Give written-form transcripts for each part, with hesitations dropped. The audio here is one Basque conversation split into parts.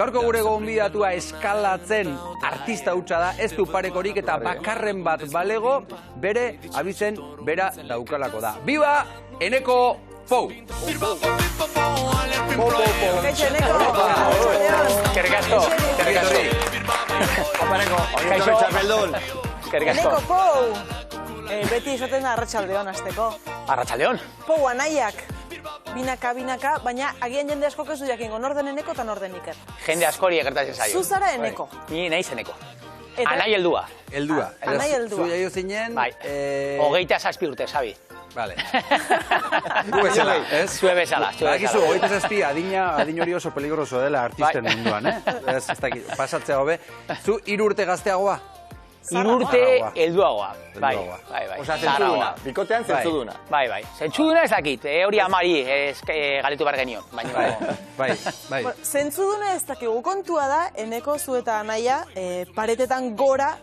Gaurko gure gonbidatua eskalatzen artista hutsa da, ez du parekorik eta bakarren bat balego, bere abizen bera daukalako da. Biba, Eneko Pou! Kaixo, Eneko! Eskerrik asko! Eneko Pou! Beti izaten da arratsaldeon hasteko. Arratsaldeon? Pou anaiak. Binaka, baina agian jende askok ez du jakingo, norden Eneko eta norden Iker. Jende askori egertatzen zaio. Zu zara Eneko. Ni naiz Eneko. Anai heldua. Heldua. Anai heldua. Zu jaio zinen... Bai, 27 urte, Xabi. Vale. Gu bezala, ez? Zue bezala. Bakizu, 27 adin hori oso peligroso dela artisten munduan, ez dakit, pasatzea hobe. Zu 3 urte gazteagoa? 3 urte helduagoa. Bai. Osa, zentzuduna. Bikotean zentzuduna. Bai. Zentzuduna ez dakit, hori amari galetu behar genion. Bai. Zentzuduna ez dakigu kontua da, Eneko zu eta anaia paretetan gora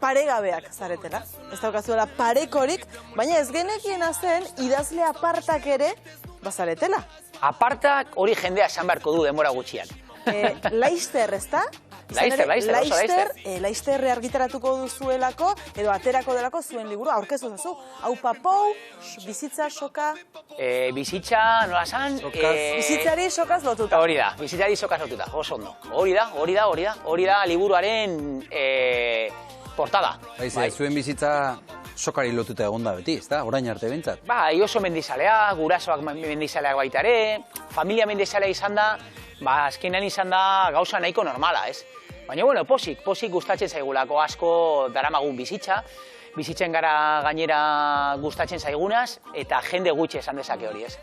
paregabeak zaretela. Ez daukazuela parekorik, baina ez genekiena zen idazle apartak ere bazaretela. Apartak hori jendea esan beharko du denbora gutxian. Laister, ez da? Laister argitaratuko duzuelako, edo aterako delako zuen liburu, aurkezu duzu. Hau Pou, bizitza, soka... Bizitza, nola zan? Bizitzari sokaz lotuta. Hori da, bizitzari sokaz lotuta, oso ondo. Hori da liburuaren portada. Zuen bizitza sokari lotuta egonda beti, ez da? Orain arte bintzat. Bai, oso mendizalea, gurasoak mendizaleak baita ere, familia mendizalea izan da, azkenean izan da gauza nahiko normala, ez? Baina, bueno, posik gustatzen zaigulako asko daramagun bizitzen gara gainera gustatzen zaigunaz, eta jende gutxi esan dezake hori, ez?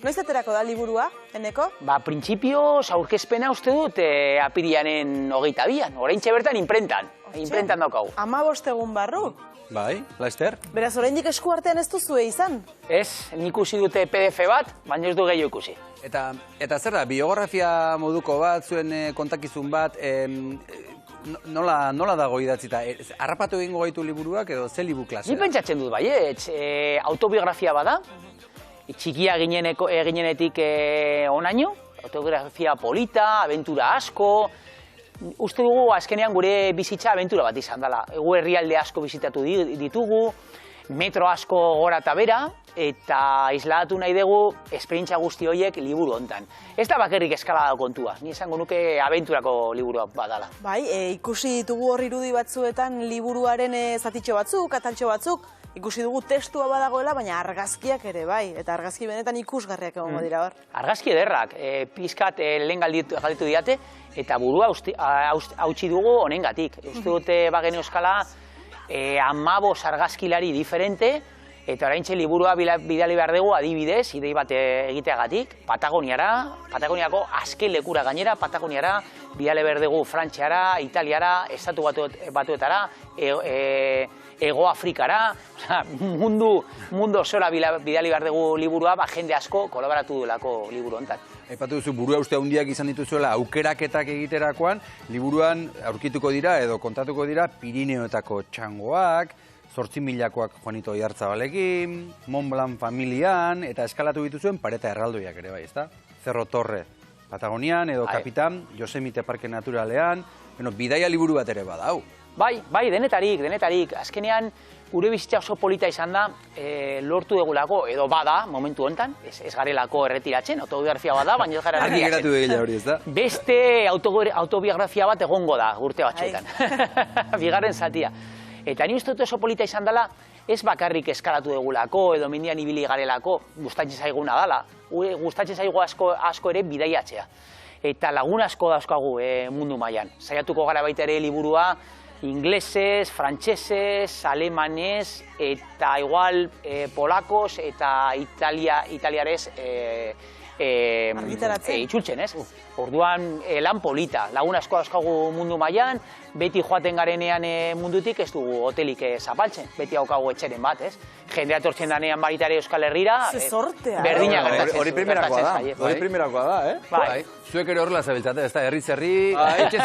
Noiz aterako da liburua, Eneko? Printzipioz aurkezpena uste dut apirianen 22an, oraintxe bertan inprentan daukagu. 15 egun barru? Bai, Laister? Beraz, oraindik esku artean ez duzue izan? Ez, nik ikusi dute PDF bat, baina ez du gehiago ikusi. Eta zer da, biografia moduko bat, zuen kontakizun bat, nola dago idatzita? Harrapatu egingo gaitu liburuak edo ze liburu klasea? Ni pentsatzen dut baietz, autobiografia bada, txikia ginenetik onaino, autobiografia polita, abentura asko, uste dugu azkenean gure bizitza abentura bat izan dela. Egu herrialde asko bizitatu ditugu, metro asko gora eta bera, eta isladatu nahi dugu esperientzia guzti horiek liburu hontan. Ez da bakarrik eskalada kontua, ni esango nuke abenturako liburu badala. Bai, ikusi ditugu hor irudi batzuetan liburuaren zatitxo batzuk, ataltxo batzuk, ikusi dugu testua badagoela, baina argazkiak ere bai, eta argazki benetan ikusgarriak egongo dira hor. Argazki ederrak, pizkat lehen galditu diate, eta burua hautsi dugu honengatik. Uste dute bagene euskala 15 argazkilari diferente, eta oraintxe liburua bidali behar dugu adibidez, idei bat egiteagatik, Patagoniako azken lekura gainera, Patagoniara, bidali behar dugu Frantziara, Italiara, Estatu Batuetara, Ego Afrikara, mundu osora bidali behar dugu liburua, jende asko kolaboratu duelako liburu hontan. Aipatu duzu, burua uste handiak izan dituzuela aukeraketak egiterakoan, liburuan aurkituko dira edo kontatuko dira Pirineoetako txangoak, 8.000koak Juanito Oiartzabalekin, Mont Blanc familian, eta eskalatu dituzuen pareta erraldoiak ere bai, ezta? Cerro Torre Patagonian edo Kapitan, Yosemite Parke Naturalean, bidaia liburu bat ere badau. Bai, denetarik. Azkenean, gure bizitza oso polita izan da, lortu degulako, edo bada, momentu honetan, ez garelako erretiratzen, autobiografia bada, baina ez gara erretiratzen. Beste autobiografia bat egongo da, urte batzuetan. Bigarren zatia. Eta ni uste dut oso polita izan dela, ez bakarrik eskalatu degulako, edo mendian ibili garelako, gustatzen zaiguna dela, gustatzen zaigu asko ere bidaiatzea. Eta lagun asko dauzkagu mundu mailan. Saiatuko gara baita ere liburua, inglesez, frantxesez, alemanez, eta igual polakos eta italiarez itzultzen, ez? Orduan lan polita, lagun asko dauzkagu mundu mailan, beti joaten garenean mundutik ez dugu hotelik zapaltzen, beti haukagu etxeren bat, ez? jendea tortzen danean baritare Euskal Herrira, Ze sortea. berdina gertatzen. Hori primerakoa da, hori primerakoa da, Bai. Zuek ere horrela zabiltzate, ez da, herri-zerri, etxez,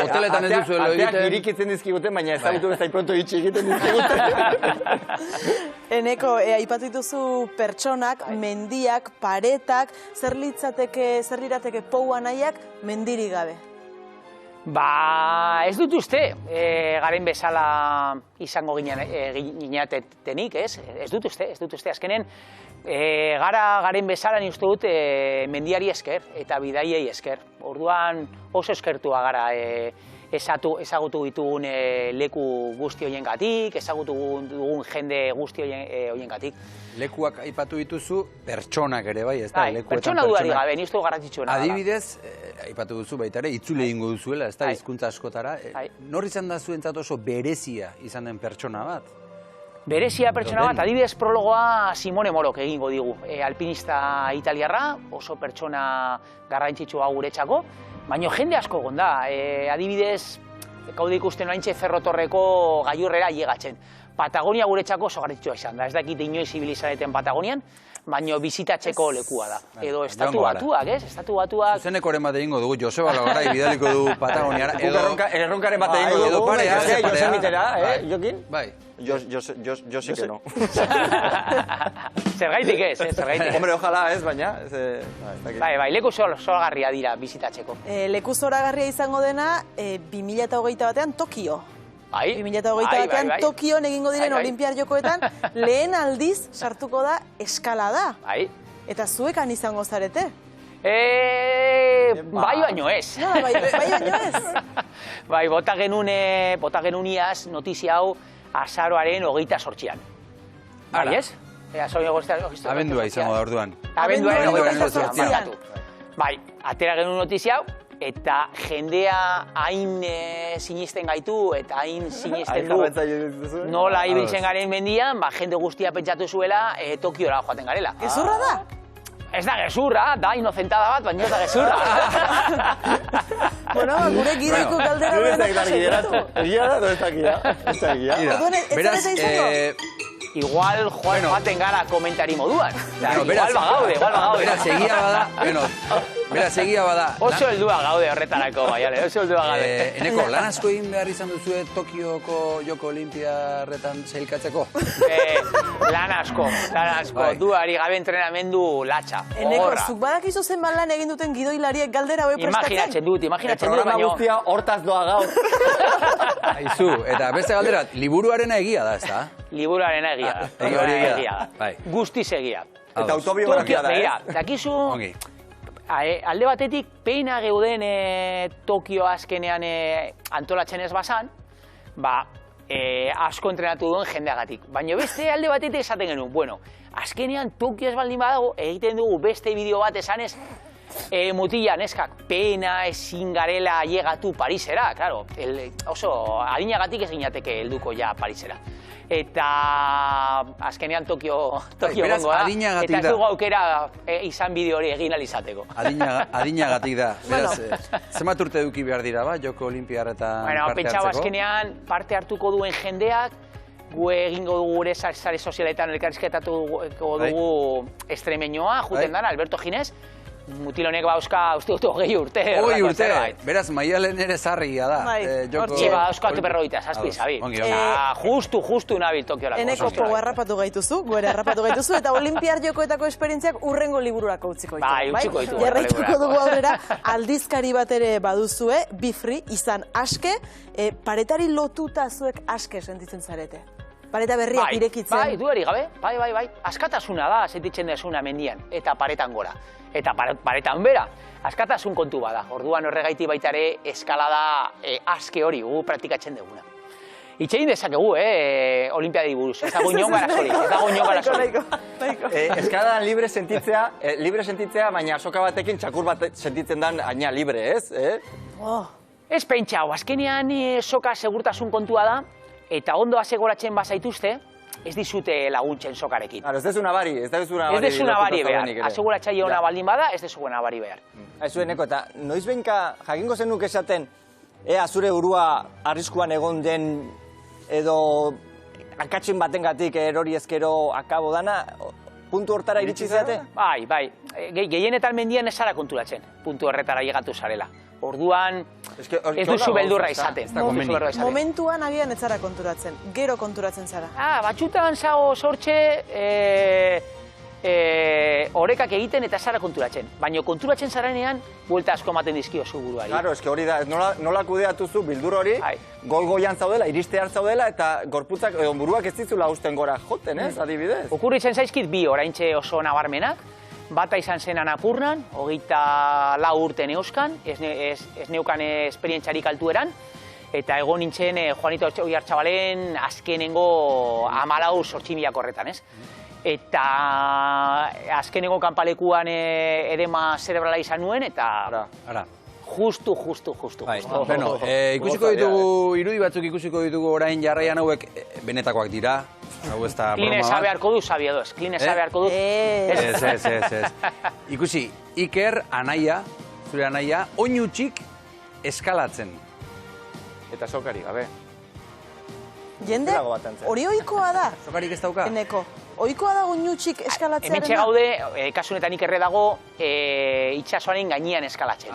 hoteletan ez duzuelo egiten. Ateak irikitzen dizkiguten, baina ezagutu bezai pronto itxi egiten dizkiguten. Eneko, aipatu dituzu pertsonak, mendiak, paretak, zer lirateke poua nahiak mendirik gabe? Ba, ez dut uste, garen bezala izango gineatetenik, ez? Ez dut uste. Azkenen, garen bezala ni uste dut mendiari esker eta bidaiei esker. Orduan oso eskertua gara ezagutu ditugun leku guzti horiengatik, ezagutu dugun jende guzti horiengatik. Lekuak aipatu dituzu, pertsonak ere bai, ez da? Pertsona duari gabe, ni uste garrantzitsuena da. Adibidez, aipatu duzu baita ere, itzule egingo duzuela, ez da, hizkuntza askotara. Nor izan da zuentzat oso berezia izan den pertsona bat? Berezia pertsona bat, adibidez prologoa Simone Morok egingo digu. Alpinista italiarra, oso pertsona garrantzitsua guretzako, baina jende asko egon da. Adibidez, gaude ikusten oraintxe Ferrotorreko gailurrera llegatzen. Patagonia guretzako oso garrantzitsua izan da. Ez dakit inoiz ibili zareten Patagonian, baina bizitatzeko lekua da. Edo Estatu Batuak, ez? Estatu Batuak... Zuzenekoren bat egingo dugu, Joseba Lagarai bidaliko du Patagoniara. Erronkaren bat egingo dugu, Josemitera, Jokin? Bai. Yo sí que no. Zergaitik ez, zergaitik. Hombre, ojalá ez, baina... Bai, leku zoragarria dira bizitatzeko. Leku zoragarria izango dena, 2021 batean Tokio. 2021 batean Tokion egingo diren Olimpiar Jokoetan lehen aldiz sartuko da eskalada. Eta zuekan izango zarete? Bai baino ez. Bai baino ez? Bai, bota genuen iaz notizia hau azaroaren 28an. Bai ez? Abendua izango da orduan. Abenduaren 28an. Bai, atera genuen notizia hau, eta jendea hain sinisten gaitu eta hain sinisten du nola ibiltzen garen mendian, jende guztia pentsatu zuela Tokiora joaten garela. Gezurra da? Ez da gezurra, da inozentada bat, baina ez da gezurra. Bueno, gure giroiko galdera horren da. Egia da, ez da egia. Beraz, igual joaten gara komentari moduan. Igual bagaude. Beraz, egia bada. Oso heldua gaude horretarako, baiale, oso heldua gaude. Eneko, lan asko egin behar izan duzue Tokioko Joko Olimpiarretan sailkatzeko? Lan asko. Duari gabe entrenamendu latxa. Eneko, zuk badakizu zenbat lan egin duten gidoilariek galdera hoi prestatzen? Imaginatzen dut, programa guztia hortaz doa gaur. Aizu, eta beste galdera, liburuarena egia da, ez da? Liburuarena egia da. Guztiz egia. Eta autobiografia da, ez? Dakizu, alde batetik, peina geuden Tokio azkenean antolatzen ez bazan, asko entrenatu duen jendeagatik. Baina beste alde batetik esaten genuen, bueno, azkenean Tokio ez baldin badago, egiten dugu beste bideo bat esanez, mutila, neskak, pena ezin garela llegatu Parisera, claro, oso adinagatik ez ginateke helduko ja Parisera. Eta azkenean Tokio gongoa, eta ez dugu aukera izan bideo hori egin alizateko. Adinagatik da, beraz, zenbat urte eduki behar dira, Joko Olimpiarretan parte hartzeko? Pentsau azkenean parte hartuko duen jendeak, gu egingo dugu gure sare sozialetan elkarrizketatuko dugu estremeñoa, juten dana, Alberto Ginés, mutilonek bauzka, uste dut, 20 urte. 20 urte, beraz, Maialen ere zarria da. Hortxe, bauzka berroita, zazpi, zabi. Justu nabil Tokiorako. Eneko pogo harrapatu gaituzu, goera harrapatu gaituzu, eta Olimpiar Jokoetako esperientziak urrengo libururako utziko ditu. Bai, utziko ditu. Jarraituko dugu aurrera, aldizkari bat ere baduzue, Bifri, izan aske, paretari lotuta zuek aske sentitzen zarete. Pareta berriak irekitzen. Bai, duari gabe, bai. Askatasuna da, sentitzen desuna mendian, eta paretan gora. Eta paretan bera, askatasun kontu bada. Orduan horregaiti baita ere eskalada aske hori gu praktikatzen duguna. Itxein dezakegu, Olimpiadi buruz. Ez dago inon gara sorik. Eskaladan libre sentitzea, baina soka batekin txakur bat sentitzen dan aina libre, ez? Ez pentsau, azkenean soka segurtasun kontua da, eta ondo asegoratzen bazaituzte, ez dizute laguntzen sokarekin. Ez dezu nabari, Ez dezu nabari behar. Aseguratzaile hona baldin bada, ez dezu nabari behar. Eneko, eta noiz behinka jakingo zenuk esaten, ea zure burua arriskuan egon den edo akatsin batengatik erori ezkero akabo dana, puntu hortara iritsi zeate? Bai. Gehienetan mendian ez zara konturatzen, puntu horretara llegatu zarela. Orduan, ez duzu beldurra izaten. Momentuan agian ez zara konturatzen, gero konturatzen zara. Batxutan zago sortxe, orekak egiten eta zara konturatzen. Baina konturatzen zarenean, buelta asko ematen dizkiozu buruari. Claro, eske hori da, nola kudeatuzu bildur hori, gol-goian zaudela, iristear zaudela, eta gorputzak, edo buruak ez dizula usten gora joten, ez, adibidez? Okurritzen zaizkit bi oraintxe oso nabarmenak, bata izan zen Anapurnan, 24 urte neuzkan, ez neukan esperientzarik altueran, eta egon nintzen Juanito Oiartzabalen azkenengo 14.000 horretan, ez? Eta azkenengo kanpalekuan edema zerebrala izan nuen, eta justu. Bueno, ikusiko ditugu, irudi batzuk ikusiko ditugu orain jarraian hauek benetakoak dira. Hau ez da broma bat. Klinesa beharko du, Xabi edo ez. Klinesa beharko du. Ez. Ikusi, Iker, anaia, zure anaia, oinutxik eskalatzen. Eta sokari gabe. Jende, hori ohikoa da. Sokarik ez dauka? Eneko. Ohikoa da oinutxik eskalatzearen. Hementxe gaude, kasunetan Ikerre dago, itxasoaren gainean eskalatzen.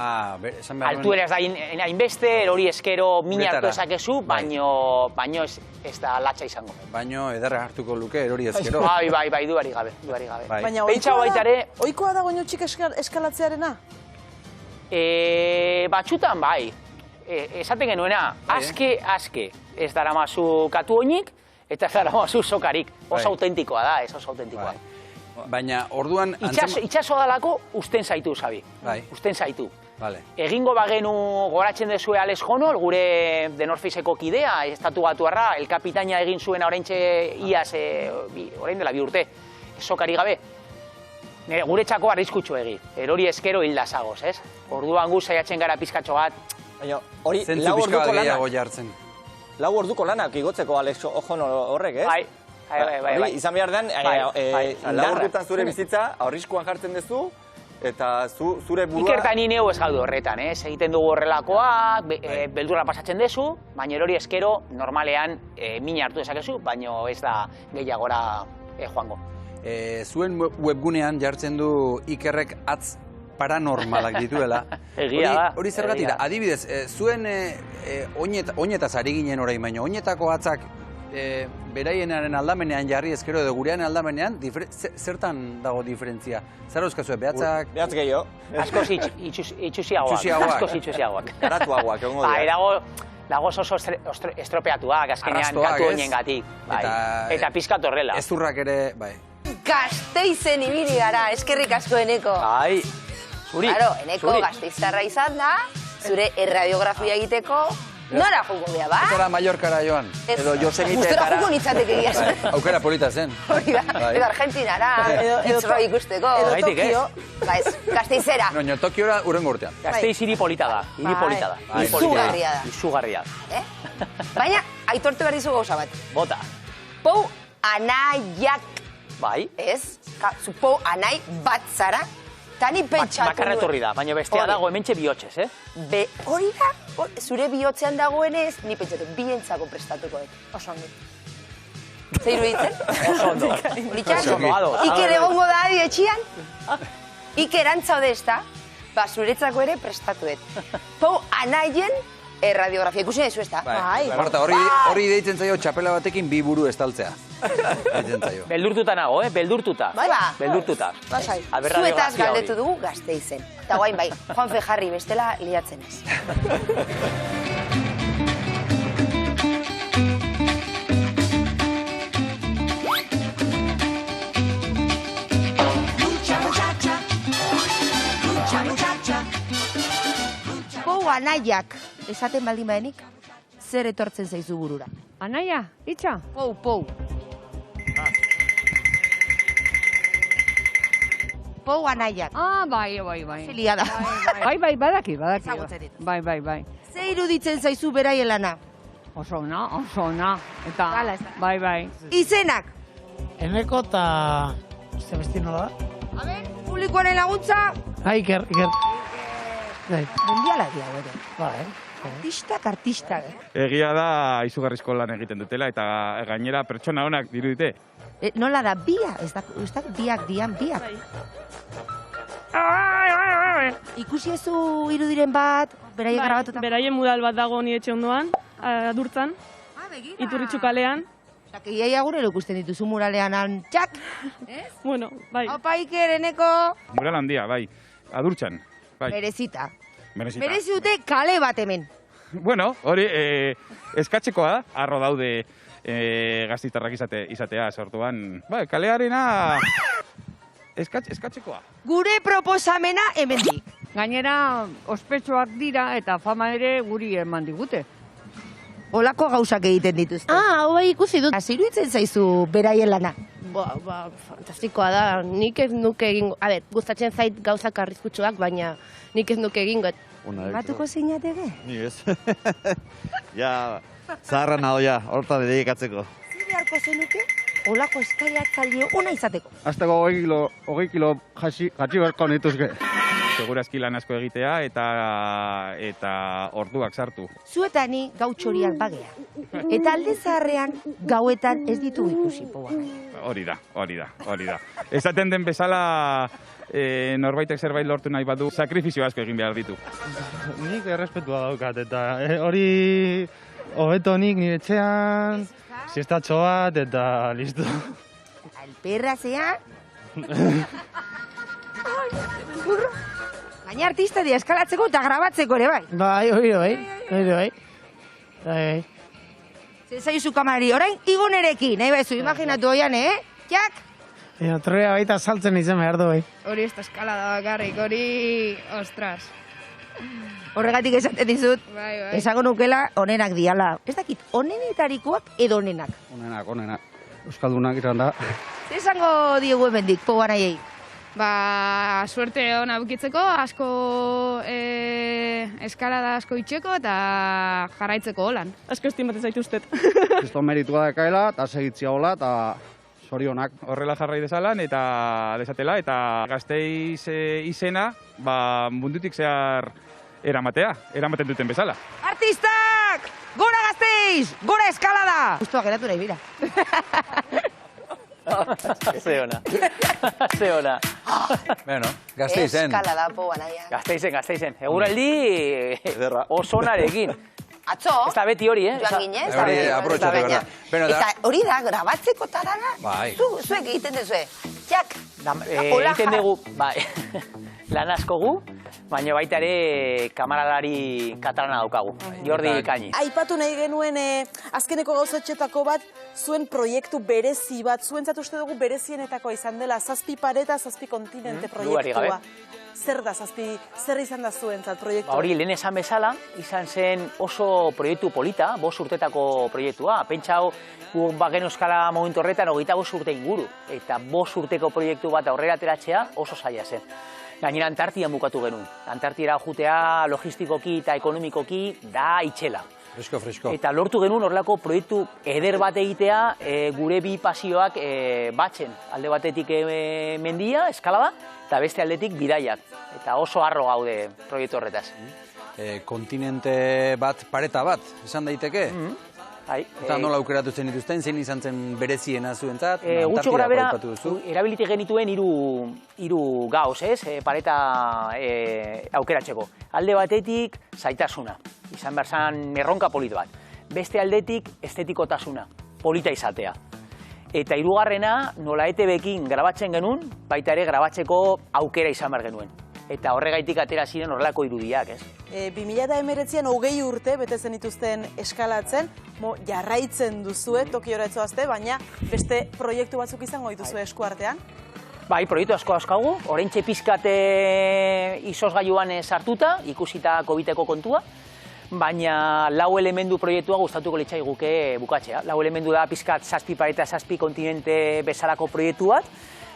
Altuera ez da hainbeste, hori eskero mina hartu ezakezu, baino ez da latxa izango. Baino ederra hartuko luke, erori eskero. Bai, duari gabe. Baina ohikoa da oinutxik eskalatzearena? Batxutan bai. Esaten genuena, aske, ez daramazu katu oinik, eta ez daramazu sokarik. Oso autentikoa da, ez oso autentikoa. Baina, orduan... Itxasoa dalako usten zaitu, Xabi. Usten zaitu. Egingo bagenu goratzen dezue Alex Honnold, gure Denorfiseko kidea, estatu batuarra, el kapitaina egin zuen oraintxe iaz, orain dela 2 urte, sokari gabe. Gure txako arriskutsu egi, erori eskero hilda zagoz, ez? Orduan gu saiatzen gara pizkatxo bat. Baina, hori, zentzu pixka bat gehiago jartzen. 4 orduko lanak igotzeko Alex Honnold horrek, ez? Bai. Izan behar den, 4 ordutan zure bizitza, arriskuan jartzen duzu, eta zure burua... Ikertan ineu ez gaudu horretan, ez? Egiten dugu horrelakoak, beldurra pasatzen dezu, baina erori eskero normalean mina hartu dezakezu, baina ez da gehiagora joango. Zuen webgunean jartzen du Ikerrek atz paranormalak dituela. Egia da. Hori zergatik da, adibidez, zuen oinetaz ari ginen orain, baina oinetako atzak beraienaren aldamenean jarri ezkero edo gurean aldamenean, zertan dago diferentzia? Zer euskazue, behatzak? Behatz gehiago. Askoz itxusiagoak. Garatuagoak, egongo dira. Dago oso estropeatuak, azkenean katu oinengatik. Eta pizkat horrela. Ezurrak ere, bai. Gasteizen ibili gara, eskerrik asko Eneko. Bai. Claro, Eneko gasteiztarra izan da, zure erradiografia egiteko, nora joko bea, ba? Zara Mallorcara joan. Edo Yosemiteetara. Gustora joko nintzateke egiaz. Aukera polita zen. Hori da, edo Argentinara, itzroi ikusteko. Edo Tokio. Ba ez, Gasteizera. Noño, Tokiora urrengo urtean. Gasteiz hiri polita da. Izugarria da. Baina, aitortu behar dizu gauza bat. Bota. Pou anaiak. Bai. Ez? Pou anai bat zara. Tani pentsatu nuen. Bakarra etorri da, baina bestea dago hementxe bihotzez, Hori da, zure bihotzean dagoenez, ni pentsatu, bientzako prestatuko dut. Oso ondo. Zer iruditzen? Oso ondo. Iker egongo da adi etxian? Iker antzaude ez da? Ba, zuretzako ere prestatu dut. Pou anaien erradiografia ikusi dezu ez da? Marta, hori deitzen zaio txapela batekin 2 buru estaltzea. Beldurtuta nago, beldurtuta. Bai, ba. Beldurtuta. Zuetaz galdetu dugu Gasteizen. Eta guain bai, Juanfe jarri bestela liatzen ez. Pou anaiak esaten baldin badenik, zer etortzen zaizu burura? Anaia, itxa? Pou. Pou anaiak. Bai. Zelia da. Bai, badaki. Ezagutzen dituz. Bai. Ze iruditzen zaizu beraien lana? Oso ona. Eta, bai. Izenak? Eneko eta... Uste besti nola da? A ber, publikoaren laguntza? Iker. Mundiala dia, bere. Bai. Artistak. Egia da izugarrizko lan egiten dutela eta gainera pertsona onak dirudite. Nola da, biak? Ez da, biak dian, biak. Ikusi ezu irudiren bat, beraien grabatuta? Beraien mural bat dago ni etxe ondoan, Adurtzan, Iturritxu kalean. Iaia gure ikusten dituzu muralean, txak! Bueno, bai. Opa Iker, eneko! Mural handia, bai. Adurtzan. Bai. Merezita. Merezita. Merezi dute kale bat hemen. Bueno, hori eskatzekoa da, arro daude gaztitarrak izatea sortuan. Bai, kalearena eskatzekoa. Gure proposamena hemendik. Gainera, ospetsuak dira eta fama ere guri eman digute. Olako gauzak egiten dituzte. Hau bai ikusi dut. Iruditzen zaizu beraien lana. Fantastikoa da. Nik ez nuke egingo. A ber, gustatzen zait gauzak arriskutsuak, baina nik ez nuke egingo. Batuko zeinateke? Ni ez. Ja, zaharra nago ja, horta dedikatzeko. Zer beharko zenuke? Olako eskaiatzaile ona izateko. Azteko 20 kilo jatsi beharko nituzke. Segurazki lan asko egitea eta orduak sartu. Zuetani gautxoriak bagea. Eta alde zaharrean gauetan ez ditu ikusi poa. Hori da. Esaten den bezala norbaitek zerbait lortu nahi badu, sakrifizio asko egin behar ditu. Nik errespetua daukat eta hori hobeto nik nire etxean, siestatxo bat eta listo. Alperra zea? Baina artista dia eskalatzeko eta grabatzeko ere bai. Bai, hori. Zer zaizu kamarari, orain igonerekin, nahi baizu, imaginatu oian, Jak? Torrea baita saltzen izan behar du, bai. Hori ez da eskalada bakarrik, hori... Ostras. Horregatik esaten dizut, Bai. esango nukela onenak diala. Ez dakit, onenetarikoak edo onenak. Onenak. Euskaldunak izan da. Zer esango diegu hemendik, poba nahiei? Suerte hona bukitzeko, asko eskalada asko itxeko eta jarraitzeko holan. Asko estimatzen zaituztet. Kriston meritua dakaela, eta segitzia hola, eta zorionak. Horrela jarrai dezalan eta desatela eta Gasteiz izena mundutik zehar eramaten duten bezala. Artistak! Gora Gasteiz! Gora eskalada! Justoa geratu nahi bira. Ze ona. Bueno, Gasteizen. Eskalada poa naia. Gasteizen. Eguraldi oso narekin. Atzo, ez da beti hori, joan ginen. Aprobetxatu, berda. Eta hori da, grabatzeko tarana, Bai. zuek egiten duzue. Jak, egiten dugu, lan asko gu, baina baita ere kamaralari katalana daukagu, Jordi Kaini. Aipatu nahi genuen azkeneko gauzatxetako bat, zuen proiektu berezi bat, zuentzat uste dugu berezienetako izan dela, 7 pareta, 7 kontinente proiektua. Zer da, zer izan da zuentzat proiektua? Hori, lehen esan bezala, izan zen oso proiektu polita, 5 urtetako proiektua. Pentsau, gu bagen euskala momentu horretan 25 urte inguru. Eta 5 urteko proiektu bat aurrera ateratzea oso zaila zen. Gainera Antartian bukatu genuen. Antartira jutea logistikoki eta ekonomikoki da itxela. Fresko. Eta lortu genuen horrelako proiektu eder bat egitea gure bi pasioak batzen. Alde batetik mendia, eskalada, eta beste aldetik bidaiak. Eta oso harro gaude proiektu horretaz. Kontinente bat, pareta bat, esan daiteke? Eta nola aukeratu zen dituzten, zein izan zen bereziena zuentzat? Gutxo gora bera, erabilitik genituen hiru gauz, pareta aukeratzeko. Alde batetik, zaitasuna. Izan behar zan erronka polit bat. Beste aldetik, estetikotasuna, polita izatea. Eta hirugarrena, nola ETB-ekin grabatzen genuen, baita ere grabatzeko aukera izan behar genuen. Eta horregaitik atera ziren horrelako irudiak, ez? 2019an 20 urte bete zen dituzten eskalatzen, jarraitzen duzue Tokiora etzoazte, baina beste proiektu batzuk izango dituzue eskuartean? Bai, proiektu asko dauzkagu, oraintxe pizkat izozgailuan sartuta, ikusita COVID-eko kontua, baina 4 elementu proiektua gustatuko litzaiguke bukatzea. 4 elementu da pizkat 7 pareta 7 kontinente bezalako proiektu bat,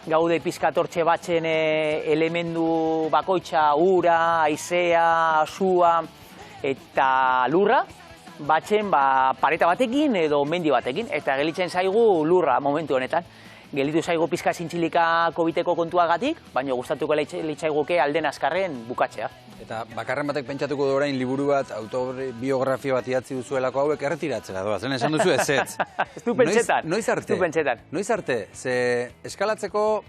gaude pizkat hortxe batzen elementu bakoitza, ura, haizea, sua eta lurra, batzen pareta batekin edo mendi batekin, eta gelitzen zaigu lurra momentu honetan. Gelitu zaigu pizka zintxilika COVID-eko kontuagatik, baina gustatuko litzaiguke alden azkarren bukatzea. Eta bakarren batek pentsatuko du orain liburu bat, autobiografia bat idatzi duzuelako hauek erretiratzera doaz, esan duzu ezetz. Ez du pentsetan. Noiz arte? Noiz arte? Ze eskalatzeko...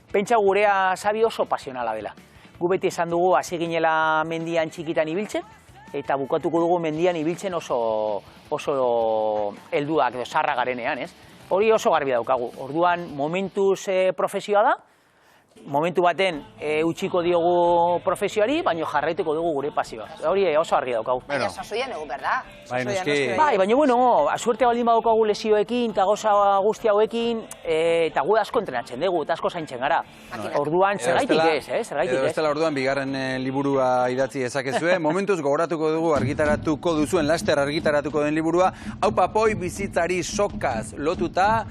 Pentsa gurea sabi oso pasionala dela. Gu beti esan dugu hasi ginela mendian txikitan ibiltzen, eta bukatuko dugu mendian ibiltzen oso helduak edo zarra garenean, ez? Hori oso garbi daukagu. Orduan momentuz profesioa da, momentu baten utziko diogu profesioari, baina jarraituko dugu gure pasioa. Hori oso argi daukagu. Baina sasoian egun, berda? Bai, baina bueno, suerte baldin badaukagu lesioekin, eta goza guzti hauekin, eta gu asko entrenatzen dugu, eta asko zaintzen gara. Orduan, zergaitik ez, zergaitik ez. Edo bestela orduan, bigarren liburua idatzi ezakezue, momentuz gogoratuko dugu argitaratuko duzuen, laster argitaratuko den liburua, hau papoi bizitzari sokaz lotuta,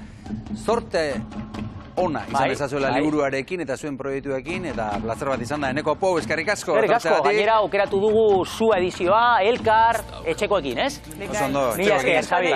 zorte ona izan bezazuela liburuarekin eta zuen proiektuekin, eta plazer bat izan da, Eneko Pou, eskerrik asko. Eskerrik asko, gainera aukeratu dugu zu edizioa, Elkar, etxekoekin, ez? Oso ondo, Mila esker, Xabi.